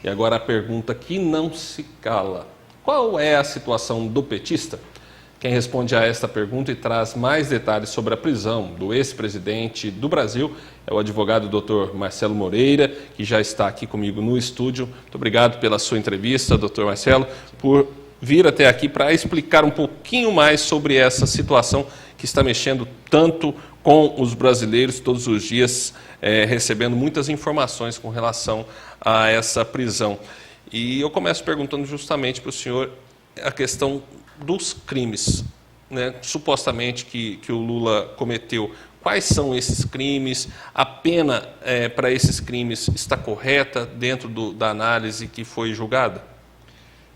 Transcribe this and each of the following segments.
E agora a pergunta que não se cala. Qual é a situação do petista? Quem responde a esta pergunta e traz mais detalhes sobre a prisão do ex-presidente do Brasil é o advogado Dr. Marcelo Moreira, que já está aqui comigo no estúdio. Muito obrigado pela sua entrevista, Dr. Marcelo, por vir até aqui para explicar um pouquinho mais sobre essa situação que está mexendo tanto com os brasileiros todos os dias, recebendo muitas informações com relação a essa prisão. E eu começo perguntando justamente para o senhor a questão dos crimes, né, supostamente que o Lula cometeu. Quais são esses crimes? A pena para esses crimes está correta dentro da análise que foi julgada?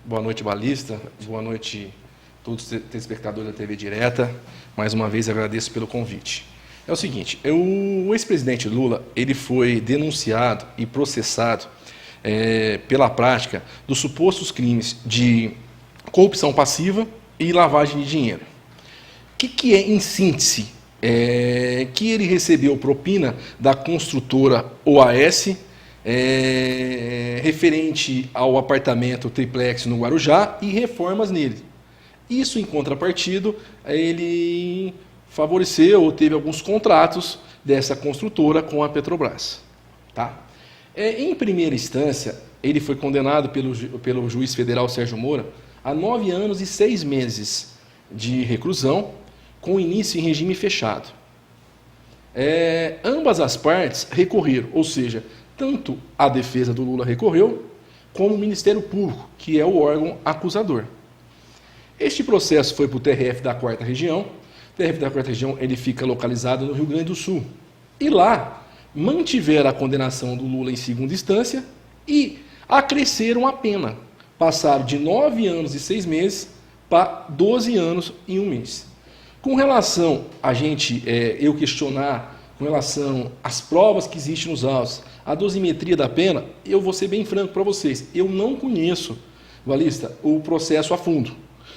Boa noite, Balista. Boa noite a todos os telespectadores da TV Direta. Mais uma vez agradeço pelo convite. É o seguinte, o ex-presidente Lula ele foi denunciado e processado pela prática dos supostos crimes de corrupção passiva e lavagem de dinheiro. O que é, em síntese, que ele recebeu propina da construtora OAS, referente ao apartamento triplex no Guarujá e reformas nele. Isso, em contrapartido, ele favoreceu ou teve alguns contratos dessa construtora com a Petrobras. Tá? Em primeira instância, ele foi condenado pelo juiz federal Sérgio Moro a 9 anos e 6 meses de reclusão, com início em regime fechado. Ambas as partes recorreram, ou seja, tanto a defesa do Lula recorreu, como o Ministério Público, que é o órgão acusador. Este processo foi para o TRF da 4ª Região. O TRF da 4ª Região ele fica localizado no Rio Grande do Sul. E lá mantiveram a condenação do Lula em segunda instância e acresceram a pena. Passaram de 9 anos e 6 meses para 12 anos e 1 mês. Com relação a eu questionar com relação às provas que existem nos autos, a dosimetria da pena, eu vou ser bem franco para vocês, eu não conheço, Valista, o processo a fundo.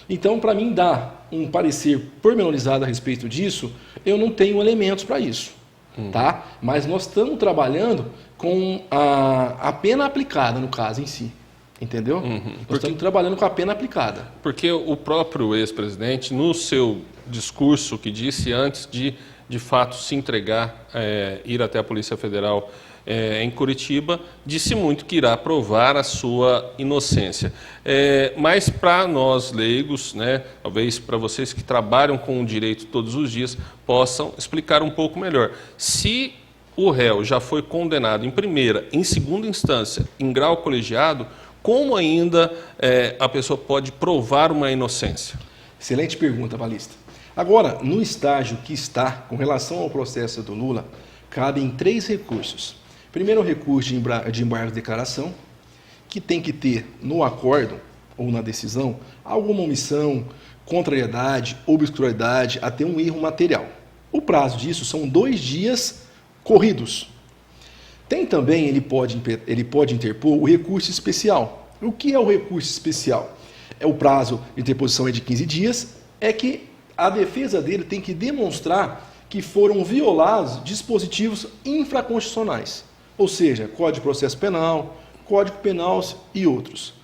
Então, para mim dar um parecer pormenorizado a respeito disso, eu não tenho elementos para isso. Tá? Mas nós estamos trabalhando com a pena aplicada, no caso em si. Entendeu? Nós estamos trabalhando com a pena aplicada. Porque o próprio ex-presidente, no seu discurso que disse antes de fato se entregar, ir até a Polícia Federal em Curitiba, disse muito que irá provar a sua inocência. Mas para nós leigos, né, talvez para vocês que trabalham com o direito todos os dias, possam explicar um pouco melhor. Se o réu já foi condenado em primeira, em segunda instância, em grau colegiado, como ainda a pessoa pode provar uma inocência? Excelente pergunta, Balista. Agora, no estágio que está, com relação ao processo do Lula, cabem 3 recursos. Primeiro, o recurso de embargo de declaração, que tem que ter no acordo ou na decisão alguma omissão, contrariedade, obscuridade, até um erro material. O prazo disso são 2 dias corridos. Tem também, ele pode interpor o recurso especial. O que é o recurso especial? O prazo de interposição é de 15 dias, é que a defesa dele tem que demonstrar que foram violados dispositivos infraconstitucionais, ou seja, Código de Processo Penal, Código Penal e outros.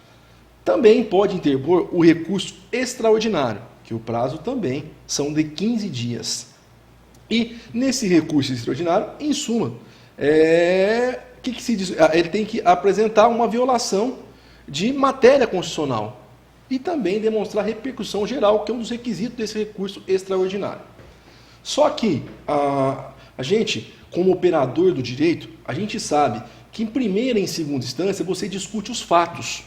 Também pode interpor o recurso extraordinário, que o prazo também são de 15 dias. E nesse recurso extraordinário, em suma, que se diz? Ele tem que apresentar uma violação de matéria constitucional e também demonstrar repercussão geral, que é um dos requisitos desse recurso extraordinário. Só que a gente, como operador do direito, a gente sabe que em primeira e em segunda instância você discute os fatos.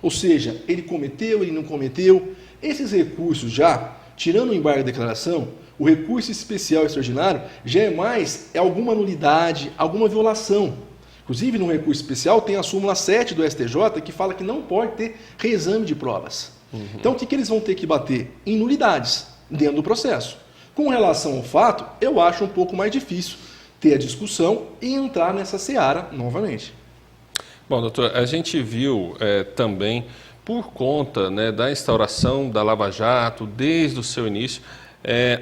Ou seja, ele cometeu, ele não cometeu. Esses recursos já, tirando o embargo de declaração, o recurso especial extraordinário já é alguma nulidade, alguma violação. Inclusive, no recurso especial tem a súmula 7 do STJ que fala que não pode ter reexame de provas. Então, o que eles vão ter que bater? Em nulidades, dentro do processo. Com relação ao fato, eu acho um pouco mais difícil ter a discussão e entrar nessa seara novamente. Bom, doutor, a gente viu também, por conta, né, da instauração da Lava Jato, desde o seu início,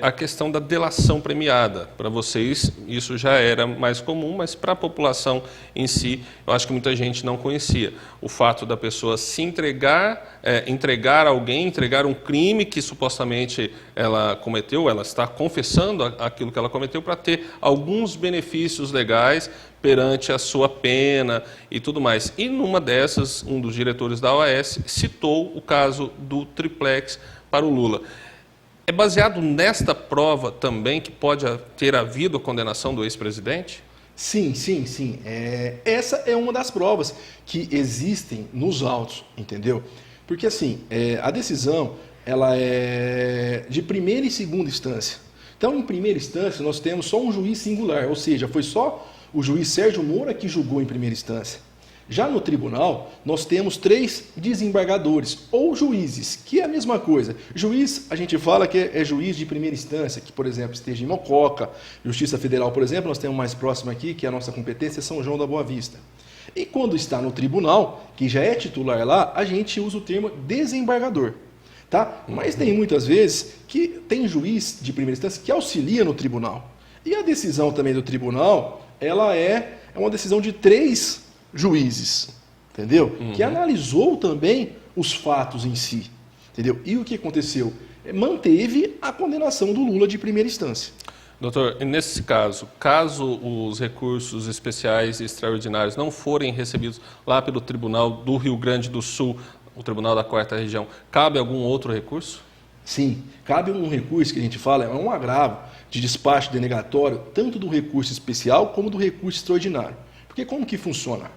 a questão da delação premiada. Para vocês isso já era mais comum, mas para a população em si, eu acho que muita gente não conhecia. O fato da pessoa se entregar, entregar alguém, entregar um crime que supostamente ela cometeu, ela está confessando aquilo que ela cometeu para ter alguns benefícios legais perante a sua pena e tudo mais. E numa dessas, um dos diretores da OAS citou o caso do triplex para o Lula. É baseado nesta prova também que pode ter havido a condenação do ex-presidente? Sim. Essa é uma das provas que existem nos autos, entendeu? Porque assim, a decisão ela é de primeira e segunda instância. Então, em primeira instância, nós temos só um juiz singular, ou seja, foi só o juiz Sérgio Moura que julgou em primeira instância. Já no tribunal, nós temos 3 desembargadores, ou juízes, que é a mesma coisa. Juiz, a gente fala que é juiz de primeira instância, que, por exemplo, esteja em Mococa. Justiça Federal, por exemplo, nós temos mais próximo aqui, que é a nossa competência, é São João da Boa Vista. E quando está no tribunal, que já é titular lá, a gente usa o termo desembargador. Tá? Mas tem muitas vezes que tem juiz de primeira instância que auxilia no tribunal. E a decisão também do tribunal, ela é uma decisão de 3 juízes, entendeu? Que analisou também os fatos em si, entendeu? E o que aconteceu? Manteve a condenação do Lula de primeira instância. Doutor, nesse caso, caso os recursos especiais e extraordinários não forem recebidos lá pelo Tribunal do Rio Grande do Sul, o Tribunal da 4ª Região, cabe algum outro recurso? Sim, cabe um recurso que a gente fala, é um agravo de despacho denegatório, tanto do recurso especial como do recurso extraordinário. Porque como que funciona?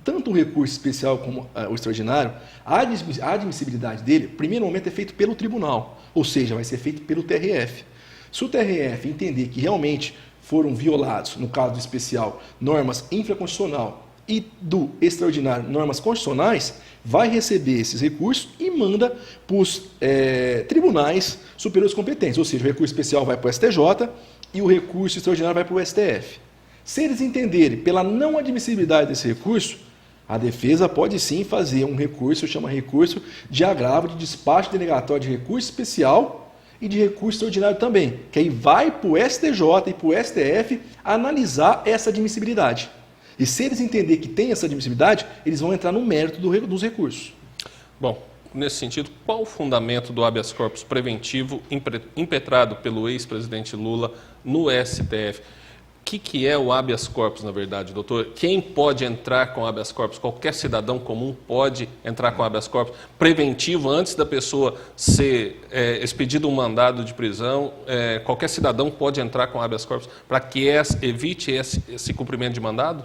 Tanto o recurso especial como o extraordinário, a admissibilidade dele, primeiro momento, é feito pelo tribunal, ou seja, vai ser feito pelo TRF. Se o TRF entender que realmente foram violados, no caso do especial, normas infraconstitucionais e do extraordinário, normas constitucionais, vai receber esses recursos e manda para os tribunais superiores competentes, ou seja, o recurso especial vai para o STJ e o recurso extraordinário vai para o STF. Se eles entenderem pela não admissibilidade desse recurso, a defesa pode sim fazer um recurso, chama recurso de agravo de despacho denegatório de recurso especial e de recurso extraordinário também, que aí vai para o STJ e para o STF analisar essa admissibilidade. E se eles entenderem que tem essa admissibilidade, eles vão entrar no mérito dos recursos. Bom, nesse sentido, qual o fundamento do habeas corpus preventivo impetrado pelo ex-presidente Lula no STF? O que é o habeas corpus, na verdade, doutor? Quem pode entrar com habeas corpus? Qualquer cidadão comum pode entrar com habeas corpus preventivo antes da pessoa ser expedido um mandado de prisão. Qualquer cidadão pode entrar com habeas corpus para que evite esse cumprimento de mandado?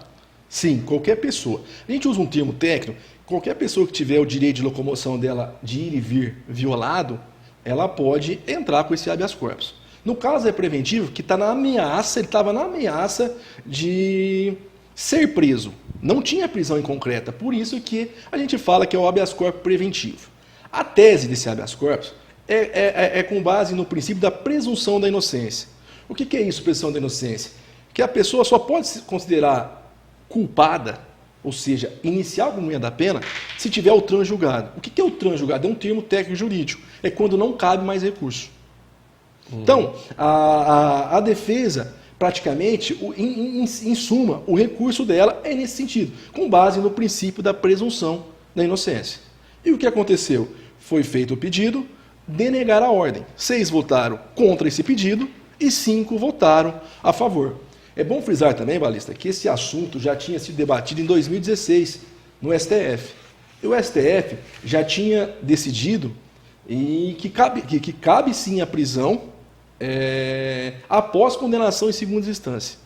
Sim, qualquer pessoa. A gente usa um termo técnico, qualquer pessoa que tiver o direito de locomoção dela de ir e vir violado, ela pode entrar com esse habeas corpus. No caso é preventivo, que está na ameaça, ele estava na ameaça de ser preso. Não tinha prisão em concreta, por isso que a gente fala que é o habeas corpus preventivo. A tese desse habeas corpus é com base no princípio da presunção da inocência. O que é isso, presunção da inocência? Que a pessoa só pode se considerar culpada, ou seja, iniciar o cumprimento da pena, se tiver o transjulgado. O que é o transjulgado? É um termo técnico jurídico. É quando não cabe mais recurso. Então, a defesa, praticamente, em suma, o recurso dela é nesse sentido, com base no princípio da presunção da inocência. E o que aconteceu? Foi feito o pedido, denegar a ordem. 6 votaram contra esse pedido e 5 votaram a favor. É bom frisar também, Balista, que esse assunto já tinha sido debatido em 2016 no STF. E o STF já tinha decidido que cabe sim a prisão após condenação em segunda instância.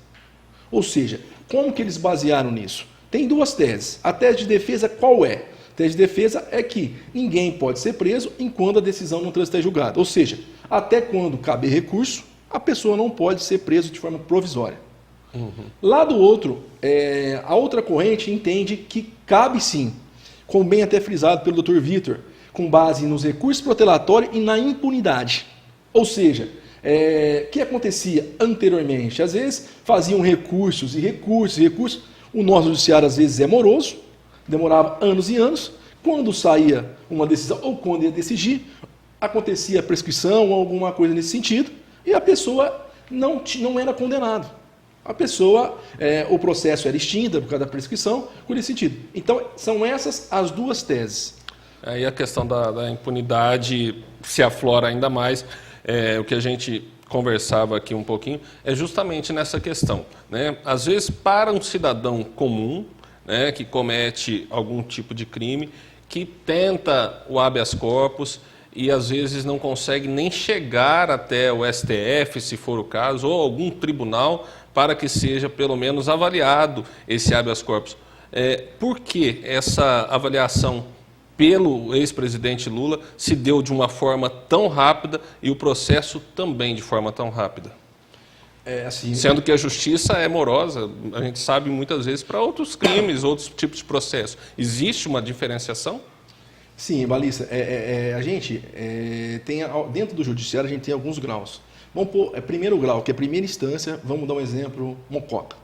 Ou seja, como que eles basearam nisso? Tem 2 teses. A tese de defesa qual é? A tese de defesa é que ninguém pode ser preso enquanto a decisão não transitar julgada. Ou seja, até quando caber recurso, a pessoa não pode ser presa de forma provisória. Lá do outro, a outra corrente entende que cabe sim, como bem até frisado pelo Dr. Vitor, com base nos recursos protelatórios e na impunidade. Ou seja, o que acontecia anteriormente? Às vezes faziam recursos e recursos. O nosso judiciário às vezes é moroso, demorava anos e anos. Quando saía uma decisão ou quando ia decidir, acontecia prescrição ou alguma coisa nesse sentido, e a pessoa não era condenada. A pessoa, o processo era extinto por causa da prescrição, por esse sentido. Então, são essas as duas teses. Aí a questão da impunidade se aflora ainda mais. O que a gente conversava aqui um pouquinho é justamente nessa questão, né? Às vezes, para um cidadão comum, né, que comete algum tipo de crime, que tenta o habeas corpus e às vezes não consegue nem chegar até o STF, se for o caso, ou algum tribunal, para que seja pelo menos avaliado esse habeas corpus. Por que essa avaliação pelo ex-presidente Lula se deu de uma forma tão rápida e o processo também de forma tão rápida? Sendo que a justiça é morosa, a gente sabe muitas vezes para outros crimes, outros tipos de processos. Existe uma diferenciação? Sim, Balista, a gente tem, dentro do judiciário, a gente tem alguns graus. Vamos pôr, primeiro grau, que é a primeira instância, vamos dar um exemplo, Mococa.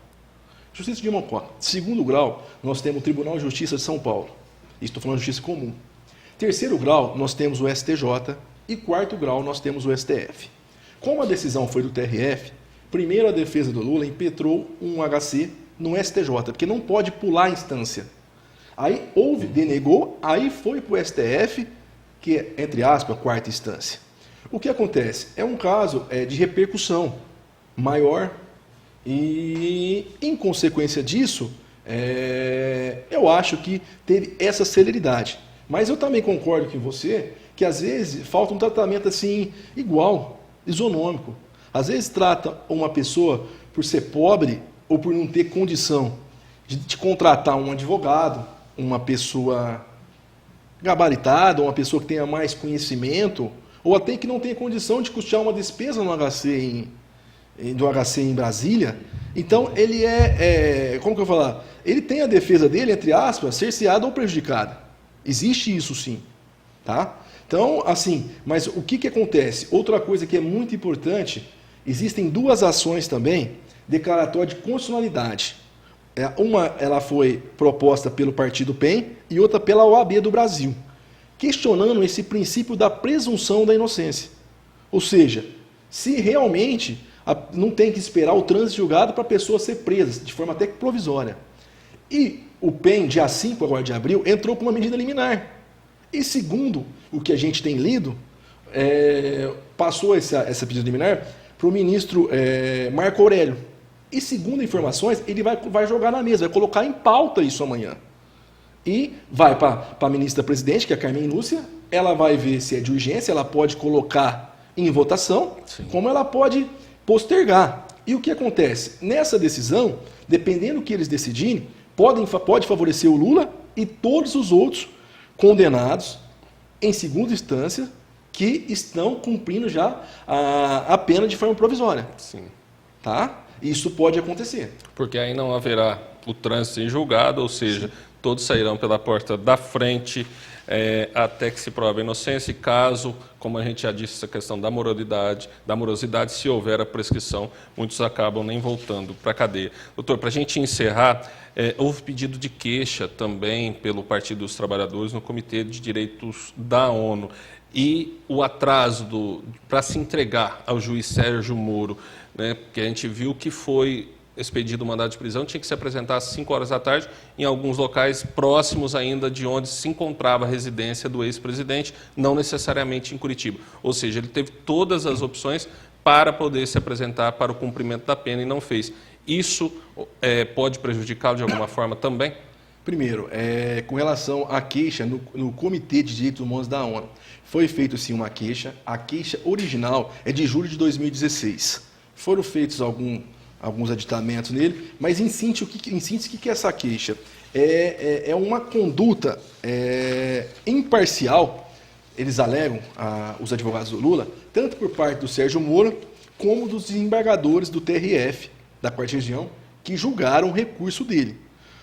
Justiça de Mococa. Segundo grau, nós temos o Tribunal de Justiça de São Paulo. Estou falando de justiça comum. Terceiro grau, nós temos o STJ. E quarto grau, nós temos o STF. Como a decisão foi do TRF, primeiro a defesa do Lula impetrou um HC no STJ, porque não pode pular a instância. Aí denegou, aí foi para o STF, que é, entre aspas, a quarta instância. O que acontece? É um caso de repercussão maior e, em consequência disso, eu acho que teve essa celeridade. Mas eu também concordo com você que, às vezes, falta um tratamento assim igual, isonômico. Às vezes trata uma pessoa por ser pobre ou por não ter condição de contratar um advogado, uma pessoa gabaritada, uma pessoa que tenha mais conhecimento, ou até que não tenha condição de custear uma despesa no HC do HC em Brasília. Então, ele como que eu vou falar? Ele tem a defesa dele, entre aspas, cerceada ou prejudicada. Existe isso sim. Tá? Então, assim, mas o que acontece? Outra coisa que é muito importante, existem duas ações também declaratórias de constitucionalidade. Uma ela foi proposta pelo Partido PEN e outra pela OAB do Brasil, questionando esse princípio da presunção da inocência. Ou seja, se realmente não tem que esperar o trânsito julgado para a pessoa ser presa, de forma até que provisória. E o PEN, dia 5 agora de abril, entrou com uma medida liminar. E segundo o que a gente tem lido, passou essa medida liminar para o ministro Marco Aurélio. E segundo informações, ele vai jogar na mesa, vai colocar em pauta isso amanhã. E vai para a ministra-presidente, que é a Carmen Lúcia, ela vai ver se é de urgência, ela pode colocar em votação, sim, como ela pode postergar. E o que acontece? Nessa decisão, dependendo do que eles decidirem, pode favorecer o Lula e todos os outros condenados em segunda instância que estão cumprindo já a pena de forma provisória. Sim. Tá? Isso pode acontecer. Porque aí não haverá o trânsito em julgado, ou seja, sim, todos sairão pela porta da frente até que se prove a inocência e caso, como a gente já disse, essa questão da morosidade, se houver a prescrição, muitos acabam nem voltando para a cadeia. Doutor, para a gente encerrar, houve pedido de queixa também pelo Partido dos Trabalhadores no Comitê de Direitos da ONU e o atraso para se entregar ao juiz Sérgio Moro, né, porque a gente viu que foi expedido o mandado de prisão, tinha que se apresentar às 5 horas da tarde em alguns locais próximos ainda de onde se encontrava a residência do ex-presidente, não necessariamente em Curitiba. Ou seja, ele teve todas as opções para poder se apresentar para o cumprimento da pena e não fez. Isso pode prejudicá-lo de alguma forma também? Primeiro, com relação à queixa no Comitê de Direitos Humanos da ONU, foi feita sim uma queixa. A queixa original é de julho de 2016. Foram feitos alguns aditamentos nele, mas em síntese, o que é essa queixa? É uma conduta imparcial, eles alegam, os advogados do Lula, tanto por parte do Sérgio Moro, como dos desembargadores do TRF, da Quarta Região, que julgaram o recurso dele.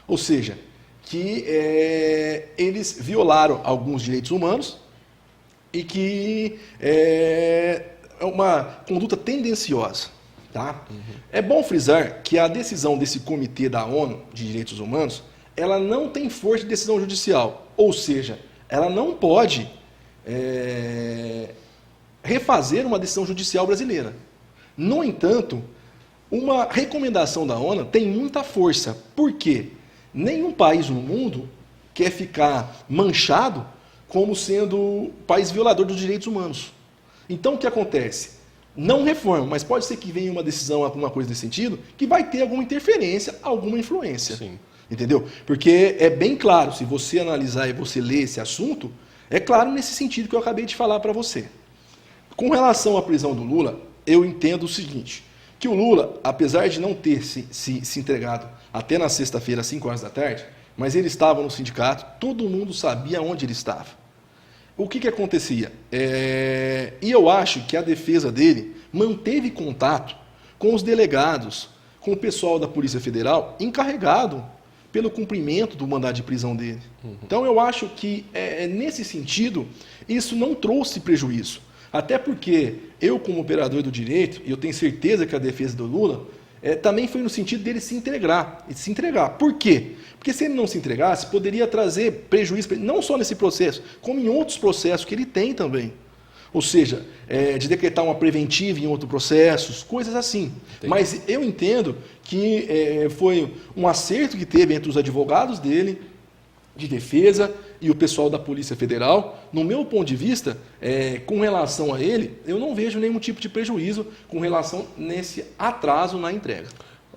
Ou seja, que eles violaram alguns direitos humanos e que é uma conduta tendenciosa. Tá? Uhum. É bom frisar que a decisão desse Comitê da ONU de Direitos Humanos, ela não tem força de decisão judicial, ou seja, ela não pode refazer uma decisão judicial brasileira. No entanto, uma recomendação da ONU tem muita força. Por quê? Nenhum país no mundo quer ficar manchado como sendo país violador dos direitos humanos. Então, o que acontece? Não reforma, mas pode ser que venha uma decisão, alguma coisa nesse sentido, que vai ter alguma interferência, alguma influência. Sim. Entendeu? Porque é bem claro, se você analisar e você ler esse assunto, é claro nesse sentido que eu acabei de falar para você. Com relação à prisão do Lula, eu entendo o seguinte, que o Lula, apesar de não ter se entregado até na sexta-feira, às 5 horas da tarde, mas ele estava no sindicato, todo mundo sabia onde ele estava. O que acontecia? E eu acho que a defesa dele manteve contato com os delegados, com o pessoal da Polícia Federal, encarregado pelo cumprimento do mandado de prisão dele. Então eu acho que, nesse sentido, isso não trouxe prejuízo. Até porque eu, como operador do direito, e eu tenho certeza que a defesa do Lula, também foi no sentido dele se entregar. Por quê? Porque se ele não se entregasse, poderia trazer prejuízo, não só nesse processo, como em outros processos que ele tem também. Ou seja, de decretar uma preventiva em outros processos, coisas assim. Entendi. Mas eu entendo que foi um acerto que teve entre os advogados dele, de defesa, e o pessoal da Polícia Federal. No meu ponto de vista, com relação a ele, eu não vejo nenhum tipo de prejuízo com relação nesse atraso na entrega.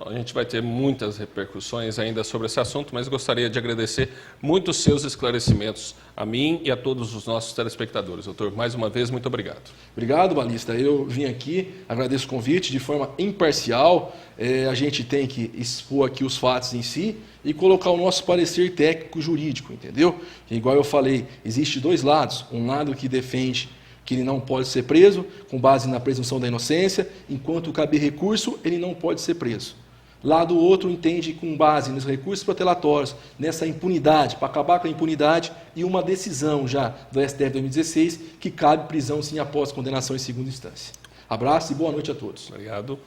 A gente vai ter muitas repercussões ainda sobre esse assunto, mas gostaria de agradecer muito os seus esclarecimentos a mim e a todos os nossos telespectadores. Doutor, mais uma vez, muito obrigado. Obrigado, Balista. Eu vim aqui, agradeço o convite de forma imparcial. A gente tem que expor aqui os fatos em si e colocar o nosso parecer técnico-jurídico, entendeu? Igual eu falei, existe dois lados. Um lado que defende que ele não pode ser preso, com base na presunção da inocência, enquanto caber recurso, ele não pode ser preso. Lado outro entende com base nos recursos protelatórios, nessa impunidade, para acabar com a impunidade, e uma decisão já do STF 2016, que cabe prisão sim após condenação em segunda instância. Abraço e boa noite a todos. Obrigado.